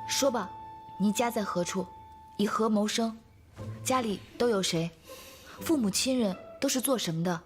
说吧，你家在何处？以何谋生？家里都有谁？父母亲人都是做什么的？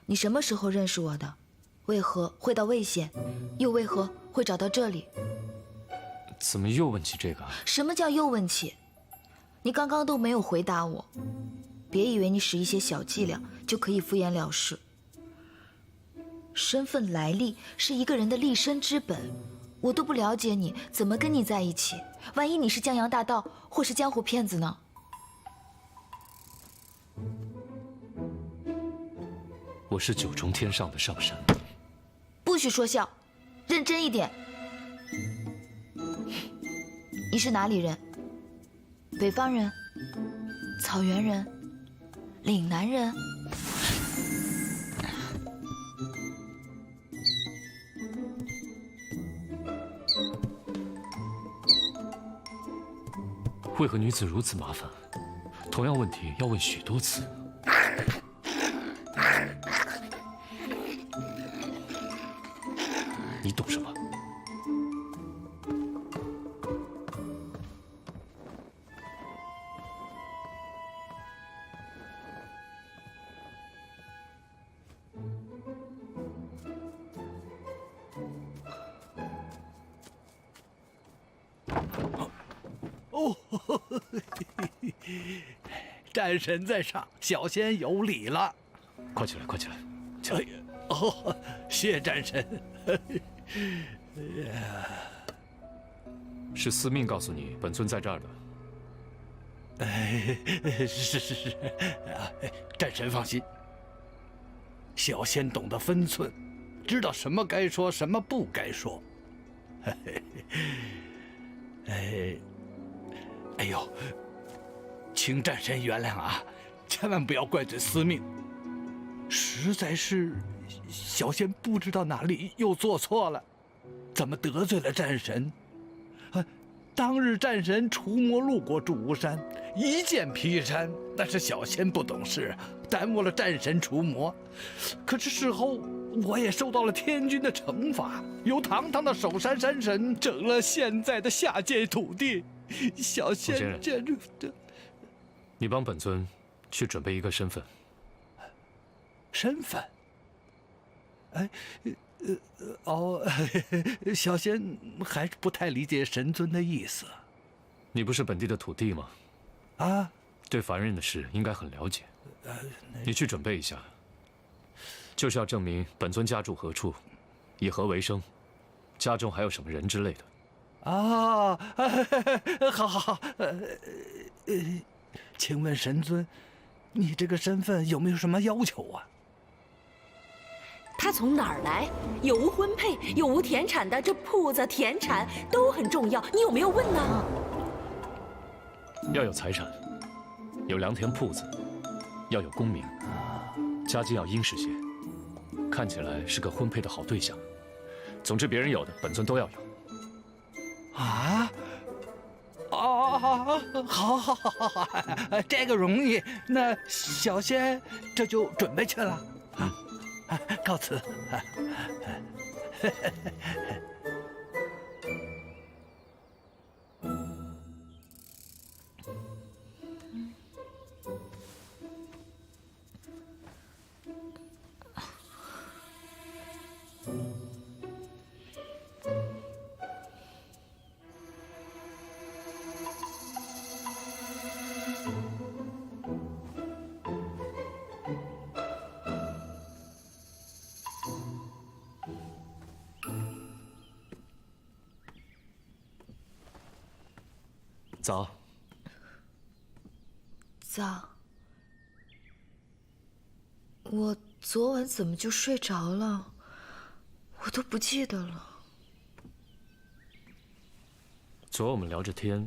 你什么时候认识我的？为何会到魏县？又为何会找到这里？怎么又问起这个？什么叫又问起？你刚刚都没有回答我。别以为你使一些小伎俩就可以敷衍了事。身份来历是一个人的立身之本，我都不了解你，怎么跟你在一起？万一你是江洋大盗或是江湖骗子呢？我是九重天上的上神。不许说笑，认真一点。你是哪里人？北方人？草原人？岭南人？为何女子如此麻烦？同样问题要问许多次。你懂什么？哦，战神在上，小仙有礼了。快起来，快起来！起来。哦，谢战神。是司命告诉你本尊在这儿的。是，战神放心，小仙懂得分寸，知道什么该说，什么不该说。哎呦，请战神原谅啊，千万不要怪罪司命，实在是小仙不知道哪里又做错了，怎么得罪了战神。当日战神除魔路过祝无山，一剑劈山，那是小仙不懂事，耽误了战神除魔。可是事后我也受到了天君的惩罚，由堂堂的守山山神整了现在的下界土地。小仙这，你帮本尊去准备一个身份。身份？小仙还是不太理解神尊的意思。你不是本地的土地吗？啊，对凡人的事应该很了解。你去准备一下，就是要证明本尊家住何处，以何为生，家中还有什么人之类的。啊，好，请问神尊，你这个身份有没有什么要求啊？他从哪儿来？有无婚配？有无田产的？这铺子、田产都很重要，你有没有问呢？要有财产，有良田铺子，要有功名，家境要殷实些，看起来是个婚配的好对象。总之，别人有的，本尊都要有。啊！好，这个容易。那小仙这就准备去了啊。告辞。早。早。我昨晚怎么就睡着了？我都不记得了。昨晚我们聊着天，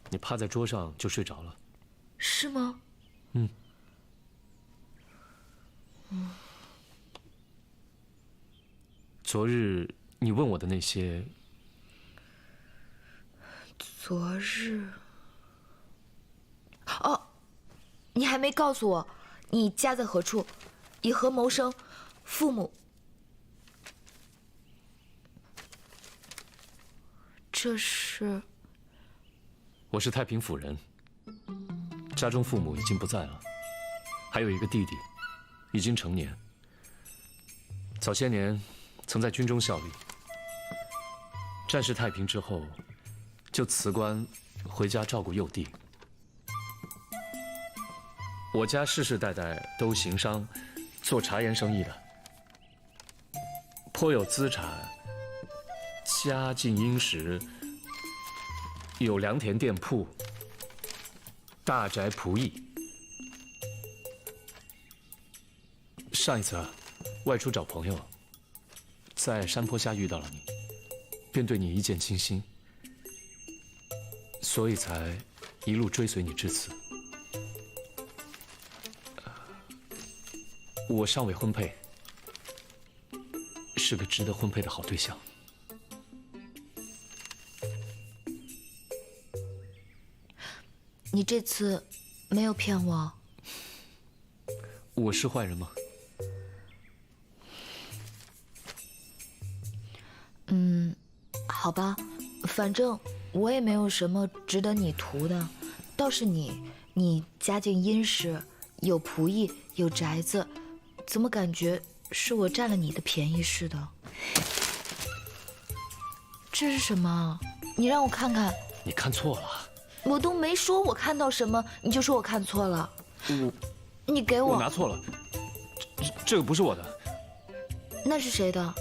你趴在桌上就睡着了。是吗？昨日你问我的那些，昨日……哦，你还没告诉我，你家在何处，以何谋生，父母……这是？我是太平府人，家中父母已经不在了，还有一个弟弟，已经成年。早些年曾在军中效力，战事太平之后，就辞官回家照顾幼弟。我家世世代代都行商，做茶叶生意的，颇有资产，家境殷实，有良田店铺，大宅仆役。上一次外出找朋友，在山坡下遇到了你，便对你一见倾心，所以才一路追随你至此。我尚未婚配，是个值得婚配的好对象。你这次没有骗我？我是坏人吗？好吧，反正我也没有什么值得你图的。倒是你家境殷实，有仆役，有宅子，怎么感觉是我占了你的便宜似的？这是什么？你让我看看。你看错了。我都没说我看到什么，你就说我看错了。你给我。我拿错了，这个不是我的。那是谁的？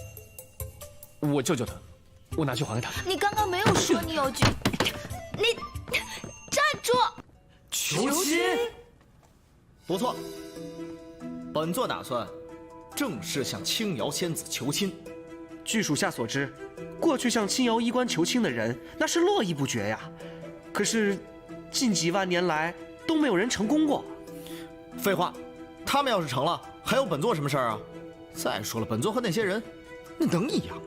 我舅舅的，我拿去还给他。你刚刚没有说你有句，你站住！求亲，不错。本座打算正式向青瑶仙子求亲。据属下所知，过去向青瑶医官求亲的人那是络绎不绝呀。可是，近几万年来都没有人成功过。废话，他们要是成了，还有本座什么事儿啊？再说了，本座和那些人，那能一样吗？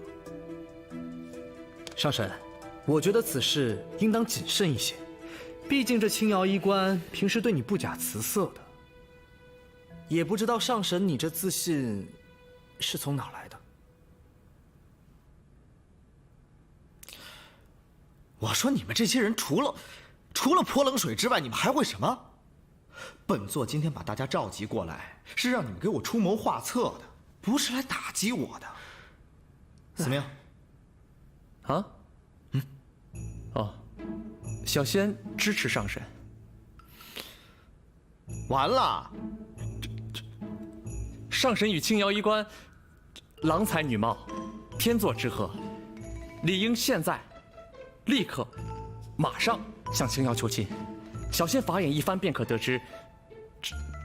上神，我觉得此事应当谨慎一些，毕竟这青瑶医官平时对你不假辞色的，也不知道上神你这自信是从哪来的。我说你们这些人除了泼冷水之外，你们还会什么？本座今天把大家召集过来，是让你们给我出谋划策的，不是来打击我的。怎么样？啊？哦，小仙支持上神。完了，上神与青瑶医官，郎才女貌，天作之合，理应现在、立刻、马上向青瑶求亲。小仙法眼一番便可得知，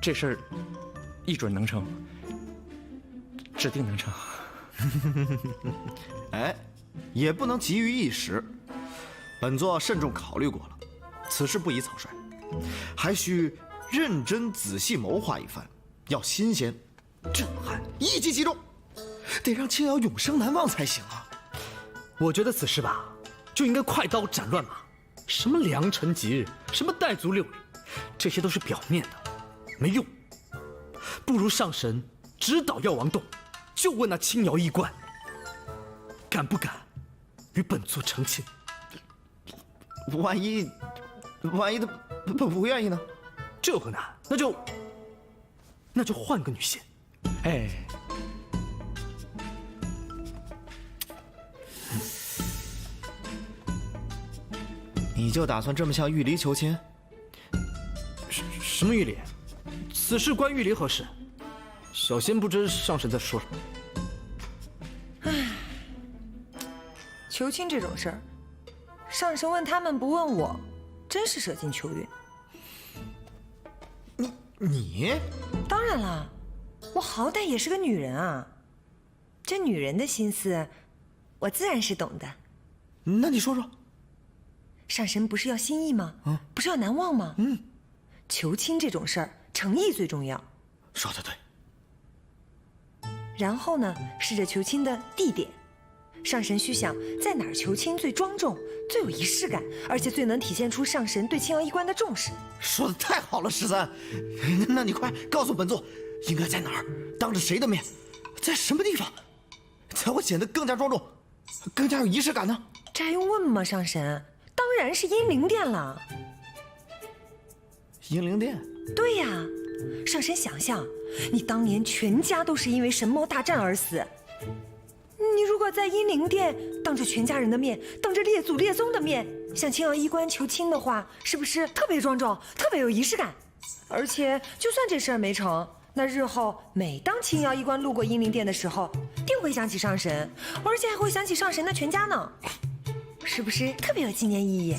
这事儿一准能成，指定能成。哎，也不能急于一时。本座慎重考虑过了，此事不宜草率，还需认真仔细谋划一番，要新鲜、震撼、一击即中，得让青瑶永生难忘才行啊！我觉得此事吧，就应该快刀斩乱麻，什么良辰吉日，什么岱族六礼，这些都是表面的，没用。不如上神直捣药王洞，就问那青瑶医官，敢不敢与本座成亲？万一他不愿意呢？这有何难？那就换个女仙。哎，你就打算这么向玉离求亲？什么玉离？此事关玉离何事？小仙不知上神在说什么。求亲这种事儿，上神问他们不问我，真是舍近求远。你？当然啦，我好歹也是个女人啊，这女人的心思，我自然是懂的。那你说说。上神不是要心意吗？不是要难忘吗？求亲这种事儿，诚意最重要。说得对。然后呢，是这求亲的地点。上神需想在哪儿求亲最庄重、最有仪式感，而且最能体现出上神对青瑶医官的重视。说得太好了，十三。那你快告诉本座，应该在哪儿，当着谁的面，在什么地方，才会显得更加庄重，更加有仪式感呢？这还用问吗，上神？当然是阴灵殿了。阴灵殿？对呀，上神想想，你当年全家都是因为神魔大战而死。你如果在阴灵殿当着全家人的面，当着列祖列宗的面向青瑶医官求亲的话，是不是特别庄重，特别有仪式感？而且，就算这事儿没成，那日后每当青瑶医官路过阴灵殿的时候，定会想起上神，而且还会想起上神的全家呢，是不是特别有纪念意义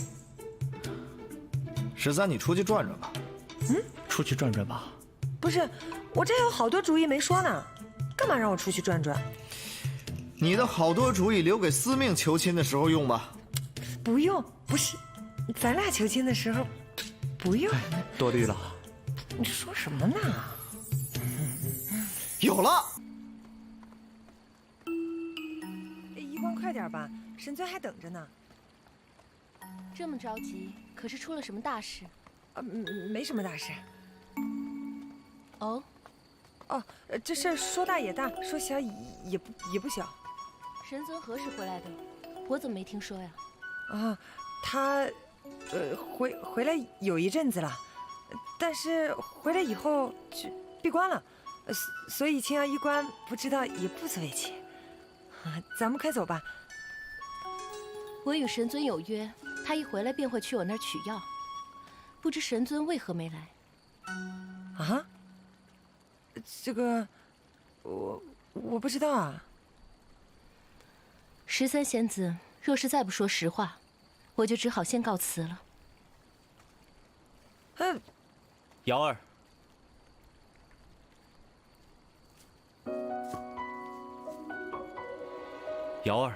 13，你出去转转吧。出去转转吧。不是，我这有好多主意没说呢，干嘛让我出去转转？你的好多主意留给司命求亲的时候用吧。不用，不是，咱俩求亲的时候不用。多虑了。你说什么呢？有了。医官快点吧，神尊还等着呢。这么着急，可是出了什么大事？没什么大事。哦，这事儿说大也大，说小也不小。神尊何时回来的？我怎么没听说呀？啊，他回来有一阵子了，但是回来以后就闭关了，所以青瑶医官不知道也不足为奇。咱们快走吧。我与神尊有约，他一回来便会去我那儿取药，不知神尊为何没来？啊？这个，我不知道啊。13仙子若是再不说实话，我就只好先告辞了。瑶儿，瑶儿，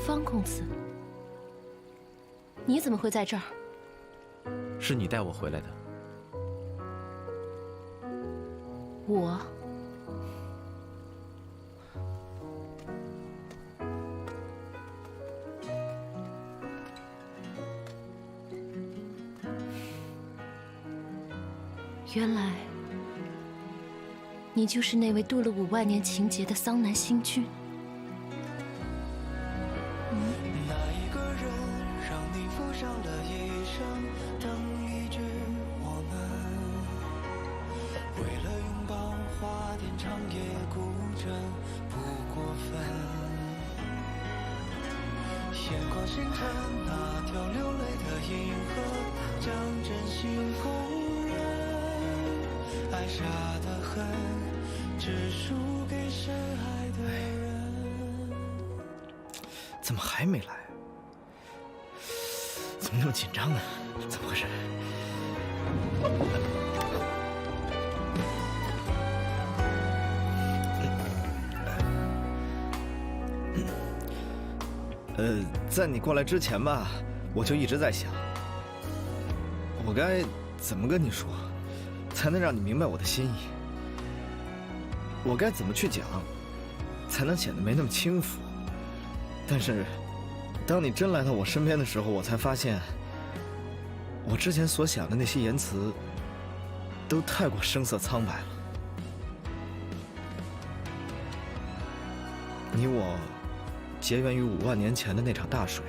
方公子，你怎么会在这儿？是你带我回来的。我原来你就是那位渡了5万年情劫的桑南星君。哪一个人让你付上了一生，等一句我们，为了拥抱花店长夜孤枕，不过分。眼眶星辰，那条流泪的银河，将真心封刃，爱下的恨，只输给深爱的人。怎么还没来？怎么那么紧张呢？怎么回事？在你过来之前吧，我就一直在想，我该怎么跟你说，才能让你明白我的心意？我该怎么去讲，才能显得没那么轻浮？但是，当你真来到我身边的时候，我才发现，我之前所想的那些言辞，都太过声色苍白了。你我结缘于5万年前的那场大水，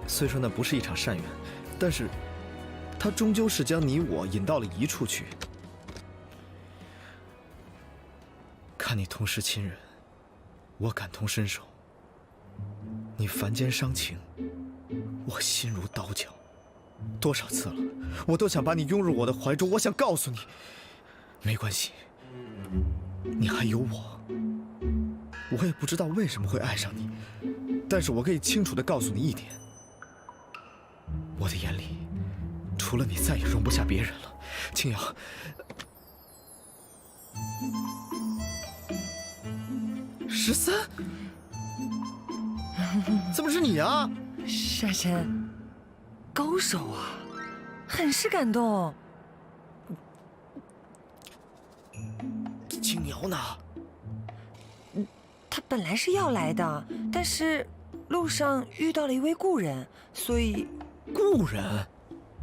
虽说那不是一场善缘，但是，它终究是将你我引到了一处去。看你同是亲人，我感同身受。你凡间伤情，我心如刀绞。多少次了，我都想把你拥入我的怀中。我想告诉你，没关系，你还有我。我也不知道为什么会爱上你，但是我可以清楚地告诉你一点：我的眼里，除了你，再也容不下别人了。青瑶，13，怎么是你啊？珊珊，高手啊，很是感动。青瑶呢？他本来是要来的，但是路上遇到了一位故人，所以……故人？